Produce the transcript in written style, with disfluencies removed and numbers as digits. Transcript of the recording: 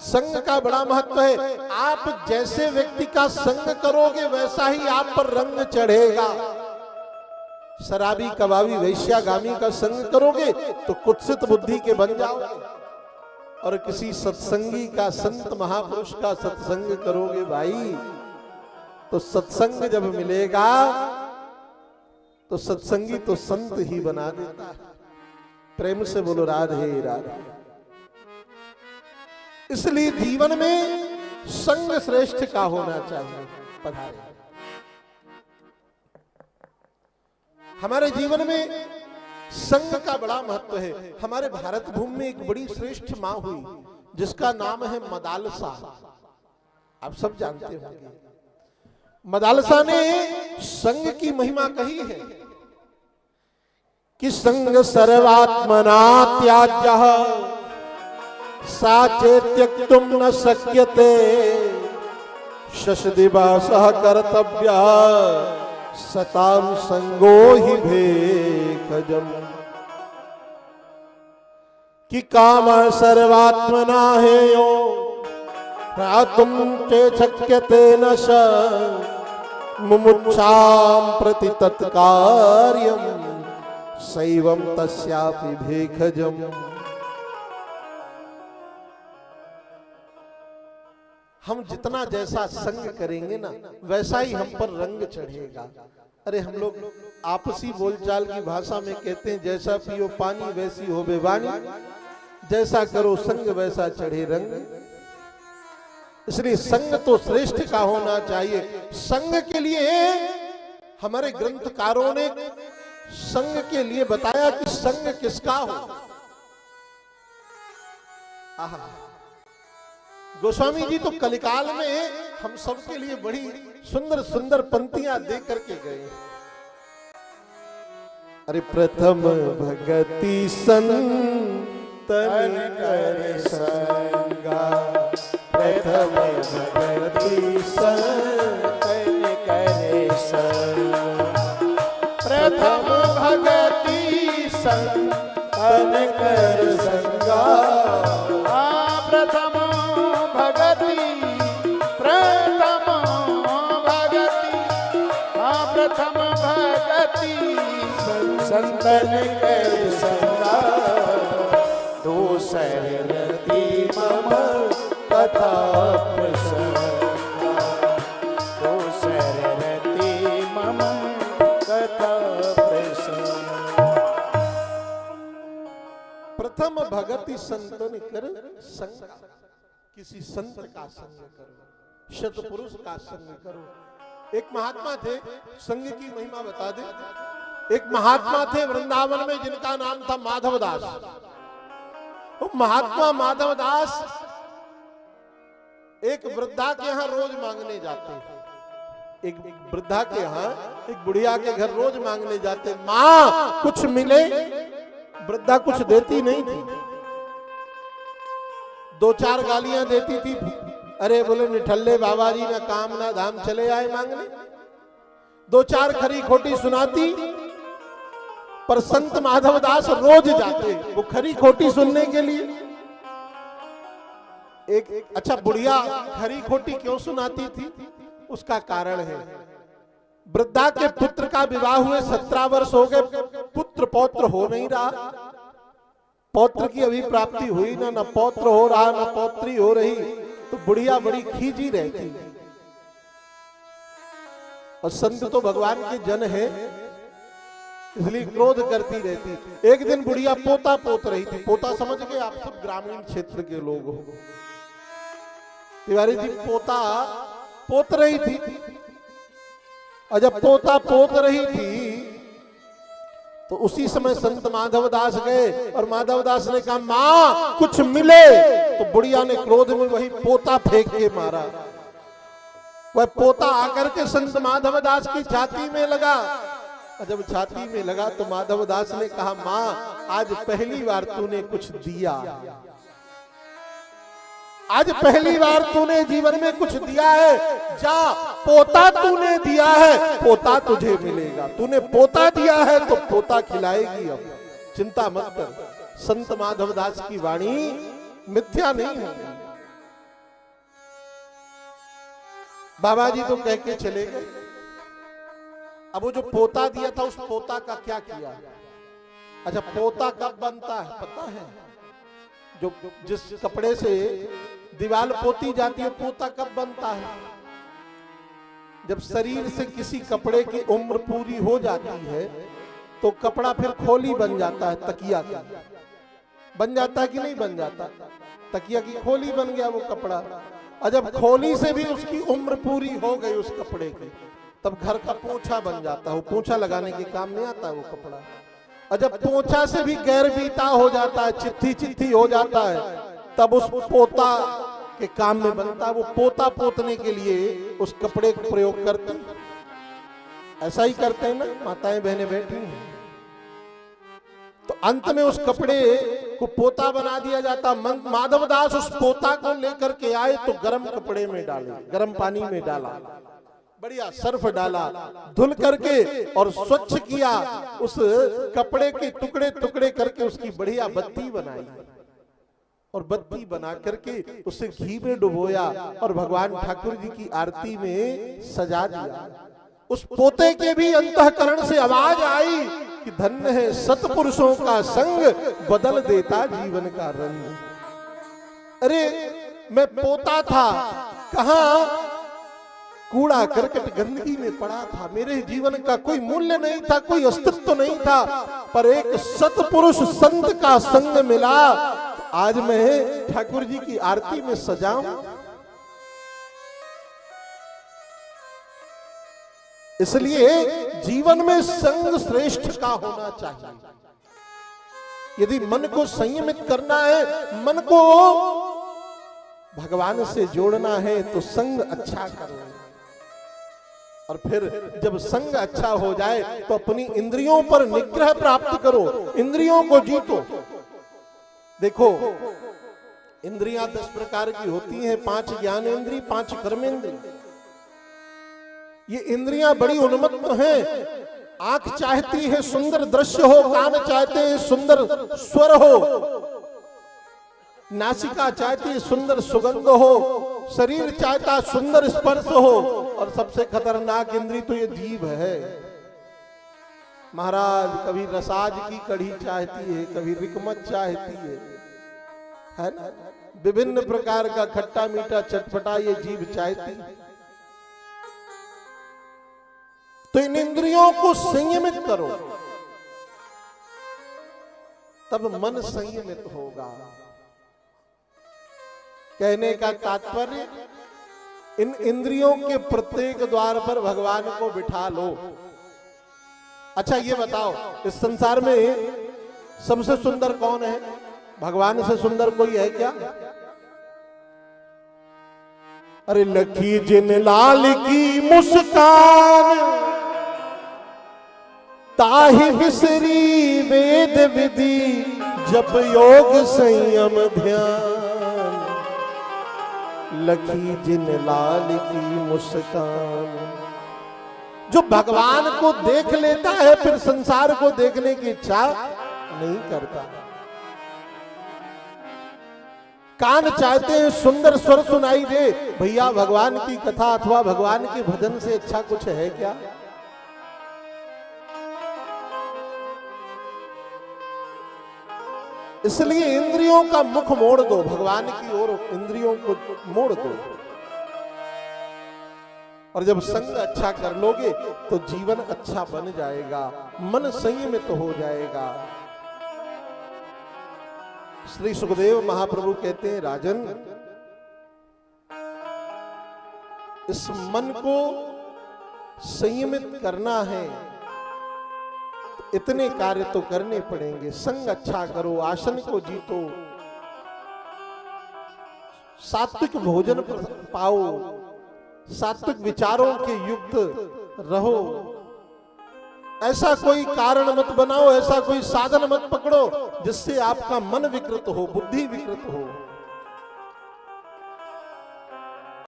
संग का बड़ा महत्व है। आप जैसे व्यक्ति का संग करोगे वैसा ही आप पर रंग चढ़ेगा। शराबी, कबाबी, वैश्यागामी का संग करोगे तो कुत्सित बुद्धि के बन जाओगे, और किसी सत्संगी का, संत महापुरुष का सत्संग करोगे भाई, तो सत्संग जब मिलेगा तो सत्संगी तो संत ही बना देता है। प्रेम से बोलो राधे राधे। इसलिए जीवन में संग श्रेष्ठ का होना चाहिए। पधारे। हमारे जीवन में संग का बड़ा महत्व है। हमारे भारत भूमि में एक बड़ी श्रेष्ठ मां हुई जिसका नाम है मदालसा। आप सब जानते होंगे। मदालसा ने संग की महिमा कही है कि संग सर्वात्मना त्याज्यः साचे त्यक्तुम न शक्यते शशदिवासः कर्तव्यः सताम संगो ही भेखजम। कि काम सर्वात्मना हेयो तुम चे शक्यते न मुमुक्षाम प्रति तत्कार्यम सैवम तस्यापि भेखजम। हम जितना जैसा संग करेंगे ना वैसा ही हम पर रंग चढ़ेगा। अरे हम लोग आपसी बोलचाल की भाषा में कहते हैं जैसा पियो पानी वैसी हो बेवानी, जैसा करो संग वैसा चढ़े रंग। इसलिए संग तो श्रेष्ठ का होना चाहिए। संग के लिए हमारे ग्रंथकारों ने संग के लिए बताया कि संग किसका हो। गोस्वामी जी तो कलिकाल में हम सबके लिए बड़ी सुंदर सुंदर पंक्तियां दे करके गए। अरे प्रथम भगति संतन करे संगा, प्रथम भगति संतन करे संगा, प्रथम भगति संतन कर संगा, प्रथम संतन कर संगा, दूसर रति मम कथा प्रसंगा, दूसर रति मम कथा प्रसंगा। प्रथम भगति संतन कर संगा। किसी संत का संग करो, सत्पुरुष का संग करो। एक महात्मा थे, संग की महिमा बता दे। एक महात्मा थे वृंदावन में जिनका नाम था माधवदास। वो महात्मा माधवदास एक वृद्धा के यहाँ रोज मांगने जाते। एक वृद्धा के यहाँ एक बुढ़िया के घर रोज मांगने जाते। माँ कुछ मिले, वृद्धा कुछ देती नहीं थी, दो चार गालियां देती थी। अरे बोले निठल्ले बाबा जी ना काम ना धाम, चले आए मांगने। दो चार खरी खोटी सुनाती, पर संत माधवदास रोज जाते वो खरी खोटी सुनने के लिए। एक अच्छा, बुढ़िया खरी खोटी क्यों सुनाती थी? उसका कारण है, वृद्धा के पुत्र का विवाह हुए 17 वर्ष हो गए, पुत्र पौत्र हो नहीं रहा। पौत्र की अभी प्राप्ति हुई ना पौत्र हो रहा ना पौत्री हो रही। तो बुढ़िया बड़ी खींची रहती। और संत तो भगवान के जन है, इसलिए क्रोध करती रहती। एक दिन बुढ़िया पोता पोत रही थी। पोता समझ गए आप सब, ग्रामीण क्षेत्र के लोग हो। तिवारी जी पोता पोत रही थी, और जब पोता पोत रही थी तो उसी समय संत माधवदास गए और माधवदास ने कहा मां कुछ मिले। तो बुढ़िया ने क्रोध में वही पोता फेंक के मारा। वह पोता आकर के संत माधवदास की छाती में लगा। और जब छाती में लगा तो माधवदास ने कहा मां आज पहली बार तूने कुछ दिया, आज पहली बार तूने जीवन में कुछ दिया है। जा पोता तूने दिया है, पोता तुझे मिलेगा। तूने पोता दिया है तो पोता खिलाएगी। अब चिंता मत कर। संत माधवदास की वाणी मिथ्या नहीं होगी। बाबा जी तो कह के चले गए। अब वो जो पोता दिया था उस पोता का क्या किया? अच्छा, पोता कब बनता है पता है? जो जिस कपड़े से दीवार पोती जाती है, पोता कब बनता है? जब शरीर से किसी कपड़े की उम्र पूरी हो जाती है तो कपड़ा फिर खोली बन जाता है, तकिया की बन जाता है कि नहीं बन जाता? तकिया की खोली बन गया वो कपड़ा। और जब खोली से भी उसकी उम्र पूरी हो गई उस कपड़े की, तब घर का पोछा बन जाता है। वो पोछा लगाने के काम नहीं आता वो कपड़ा। और जब पोछा से भी गैर बीता हो जाता है, चिट्ठी चिट्ठी हो जाता है, तब उस पोता के काम में बनता है। वो पोता पोतने के लिए उस कपड़े को प्रयोग करते हैं। ऐसा ही करते हैं ना, माताएं बहनें बैठी हैं। तो अंत में उस कपड़े को पोता बना दिया जाता। माधवदास उस पोता को लेकर के आए तो गर्म कपड़े में डाले, गर्म पानी में डाला, बढ़िया सर्फ डाला, धुल करके और स्वच्छ किया। उस कपड़े के टुकड़े टुकड़े करके उसकी बढ़िया बत्ती बनाई और बत्ती बना करके उसे घी में डुबोया और भगवान ठाकुर जी की आरती में सजा दिया। उस पोते के भी अंतःकरण से आवाज आई कि धन्य है सतपुरुषों का संग, बदल देता जीवन का रंग। अरे मैं पोता था, कहां कूड़ा करकट गंदगी में पड़ा था, मेरे जीवन का कोई मूल्य नहीं था, कोई अस्तित्व नहीं था, पर एक सतपुरुष संत का संग मिला। आज मैं ठाकुर जी की आरती में सजाऊं। इसलिए जीवन में संग श्रेष्ठ का होना चाहिए। यदि मन को संयमित करना है, मन को भगवान से जोड़ना है, तो संग अच्छा करो। और फिर जब संग अच्छा हो जाए तो अपनी इंद्रियों पर निग्रह प्राप्त करो, इंद्रियों को जीतो। देखो, इंद्रियां 10 प्रकार की होती हैं, 5 ज्ञान इंद्री, 5 कर्म इंद्री। ये इंद्रियां बड़ी उन्मत्त हैं। आंख चाहती है सुंदर दृश्य हो, कान चाहते हैं सुंदर स्वर हो, नासिका चाहती है सुंदर सुगंध हो, शरीर चाहता सुंदर स्पर्श हो, और सबसे खतरनाक इंद्री तो ये जीभ है। महाराज कभी रसाज की कढ़ी चाहती है, कभी रिकमत चाहती है ना, विभिन्न प्रकार का खट्टा मीठा चटपटा ये जीभ चाहती है। तो इन इंद्रियों को संयमित करो, तब मन संयमित होगा। कहने का तात्पर्य, इन इंद्रियों के प्रत्येक द्वार पर भगवान को बिठा लो। अच्छा ये बताओ, इस संसार में सबसे सुंदर कौन है? भगवान से सुंदर कोई है क्या? अरे लखी जिन लाल की मुस्कान, ताहि विसरी वेद विधि, जप योग संयम ध्यान। लखी जिन लाल की मुस्कान। जो भगवान को देख लेता है फिर संसार को देखने की इच्छा नहीं करता। कान चाहते हैं सुंदर स्वर सुनाई दे। भैया भगवान की कथा अथवा भगवान के भजन से अच्छा कुछ है क्या? इसलिए इंद्रियों का मुख मोड़ दो, भगवान की ओर इंद्रियों को मोड़ दो। और जब संग अच्छा कर लोगे तो जीवन अच्छा बन जाएगा, मन संयमित हो जाएगा। श्री सुखदेव महाप्रभु कहते हैं, राजन इस मन को संयमित करना है, इतने कार्य तो करने पड़ेंगे। संग अच्छा करो, आसन को जीतो, सात्विक भोजन पाओ, सात्विक विचारों के युक्त रहो। ऐसा कोई कारण मत बनाओ, ऐसा कोई साधन मत पकड़ो जिससे आपका मन विकृत हो, बुद्धि विकृत हो।